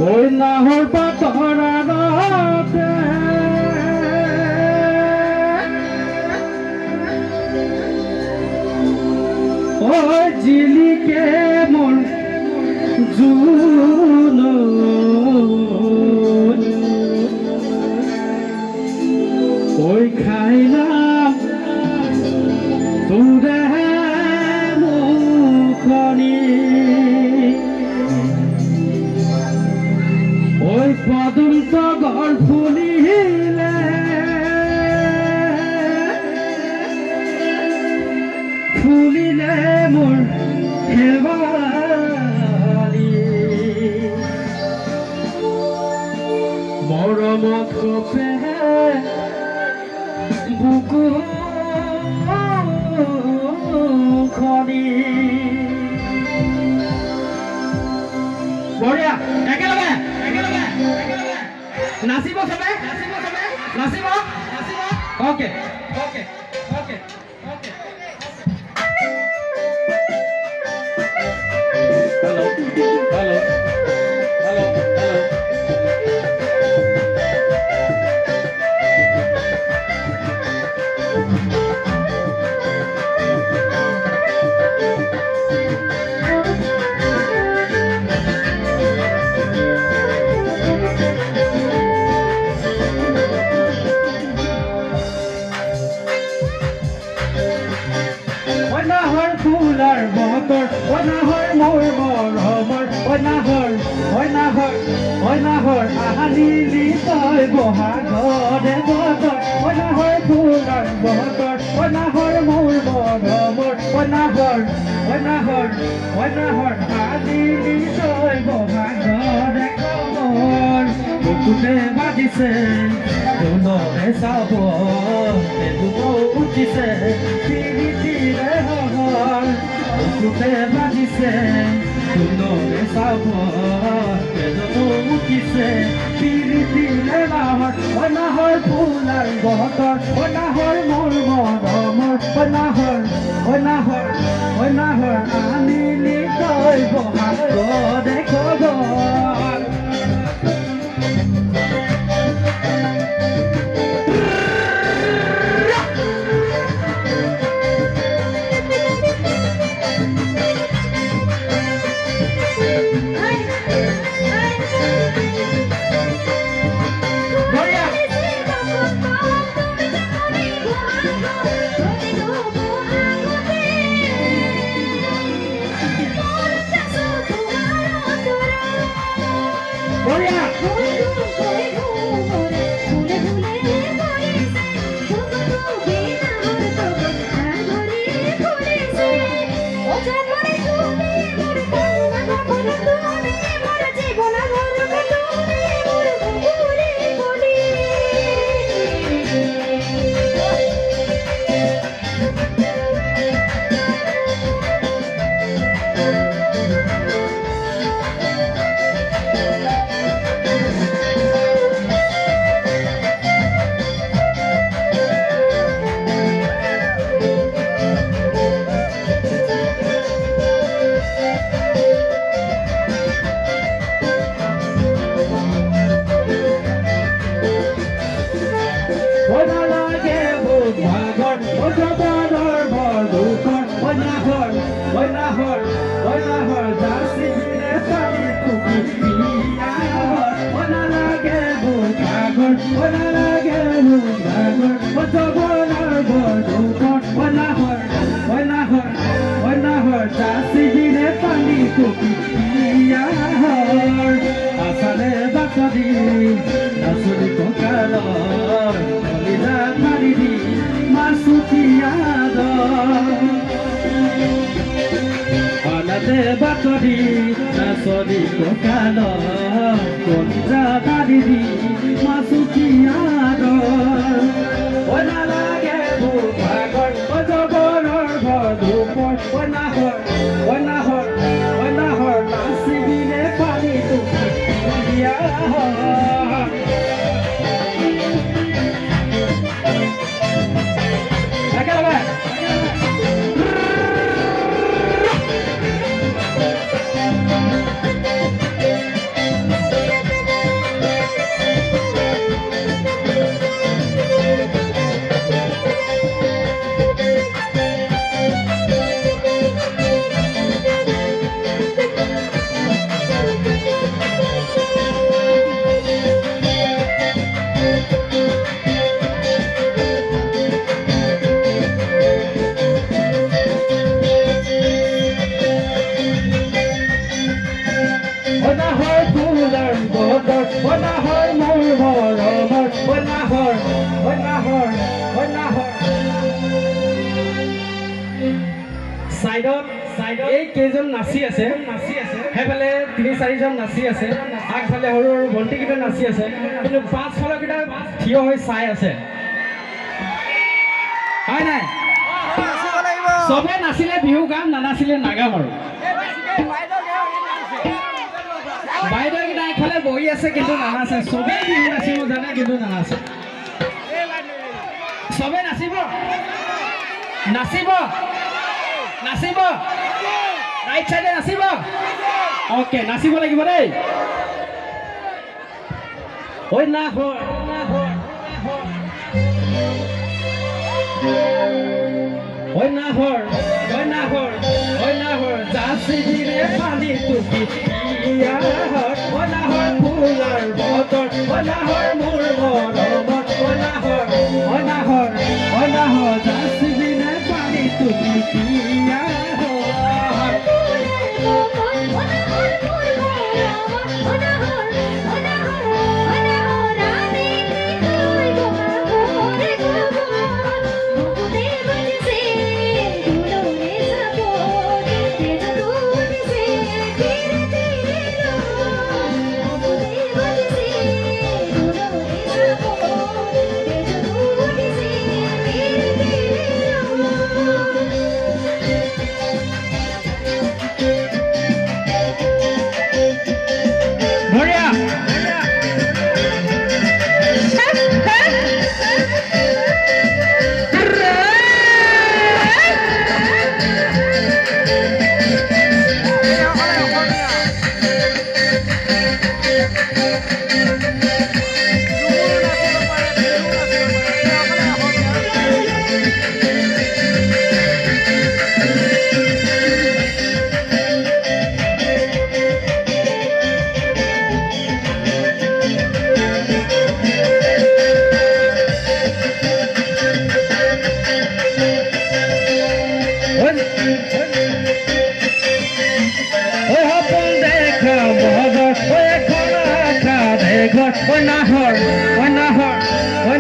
ওই নাহর পাতরাতে ওই জিলিকে মোর জুন ওই খাইলাম তোরে মুখনি ওই পদন্ত গড় ফুলিলে ফুলিলে মোর হেবালি মরমত কপে বুকু খনি বঢ়িয়া একেলগে নাচিব সবে নাচিব okay okay okay okay hello' hello' hello' hello' ফুলার বতর ওই নাহর মোর মরমর ওই নাহর আহানিলি তই বহাগরে বতর ওই নাহর ফুলার বতর ওই নাহর মোর মরমর ওই নাহর আহানিলি তই বহাগরে কমর বুকুতে বাজিছে দুলরে চাব দুটো উঠিছে পিৰিতিৰে হৰ বুকুতে বাজিছে দুলৰে চাব দুটো উঠিছে পিৰিতিৰে বাহৰ ঐ নাহৰ ফুলাৰ বতৰ ঐ নাহৰ মোৰ মৰমৰ ঐ নাহৰ আনিলি তই বহাগৰে খবৰ আসলে বাসদি নাচুৰি ককালৰ কলিজা মাৰি দি মাছুটিয়াদ আলাদে বাতৰি নাচৰি ককালৰ কলিজা মাৰি দি মাছুটিয়াদ ঐ নালাগে মোৰ ভাগৰ জগৰৰ ভৰ ধূপৰ ঐ নাহৰ নাচিবিলে পানীটো দিয়া নাহৰ ফুলৰ বতৰ নাহৰ মোৰ মৰমৰ নাহৰ নাহৰ নাহৰ সাইডত এই কেইজন নাচি আছে সেইফালে ৩-৪জন নাচি আছে আগফালে সৰু সৰু ভণ্টিকেইটা নাচি আছে কিন্তু পাঁচফালৰ কেইটা থিয় হৈ চাই আছে হয় নাই চবে নাচিলে বিহু গাম নানাচিলে নাগাম আৰু বাইদেউকেইটা একফালে বহি আছে কিন্তু নানাচে চবেই বিহু নাচিব জানে কিন্তু নানাচে চবে নাচিব নাচিব নাচিব ৰাইট সাইডে নাচিব ওকে নাচিব লাগিব দেই ঐ নাহৰ ঐ নাহৰ ঐ নাহৰ ঐ নাহৰ জাচিৰে পানী টুপি ইয়াহৰ ঐ নাহৰ ফুলৰ বতৰ ঐ নাহৰ মোৰ মৰমৰ ঐ নাহৰ ঐ নাহৰ ঐ নাহৰ জাচিৰে পানী টুপি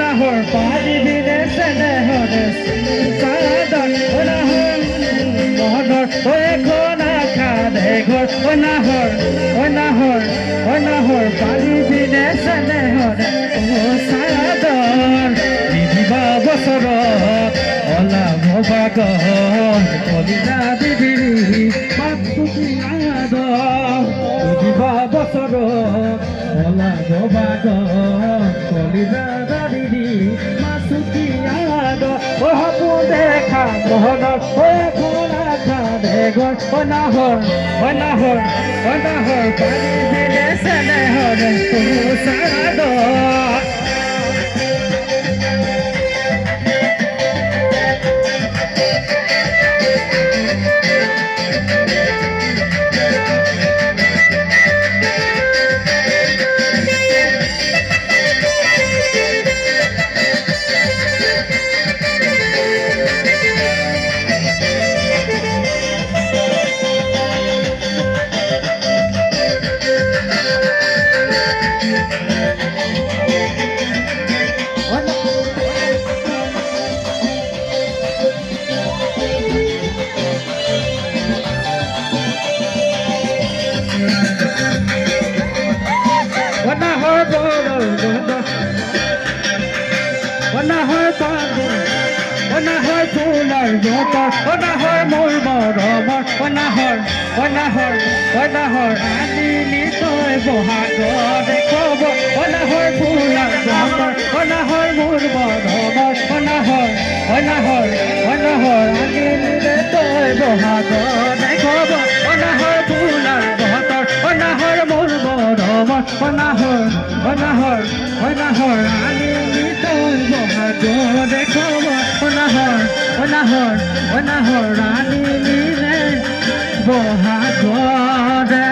নাহৰ পাৰি দিনে চেনেহৰে চাদৰ নাহৰ মহদৰ এখন আশা দে ঘৰ নাহৰ পাৰি দিনে চেনেহৰে চাদৰ দিদিবা বছৰত অলাভ বাগৰ কলিতা দিদিৰি মাতৃ আদৰ দিদিবা বছৰত অলাভ বাগৰ কলিতা দিদি মাছুকি আদৰ সপোন দেখা মহনৰ এখন আশা দে ঘৰ নাহৰ পাৰি দিনে চেনেহৰে চাদৰ নাহৰ ফুলৰ বতৰ নাহৰ মোৰ মৰমৰ নাহৰ আনিলি তই বহাগৰ দেখব নাহৰ ফুলৰ বতৰ নাহৰ মোৰ মৰমৰ নাহৰ আনিলি তই বহাগৰ দেখব নাহৰ ফুলৰ বতৰ নাহৰ মোৰ মৰমৰ নাহৰ আনিলি তই বহাগৰ দেখব নাহৰ আনিলি ৰে বহাগৰে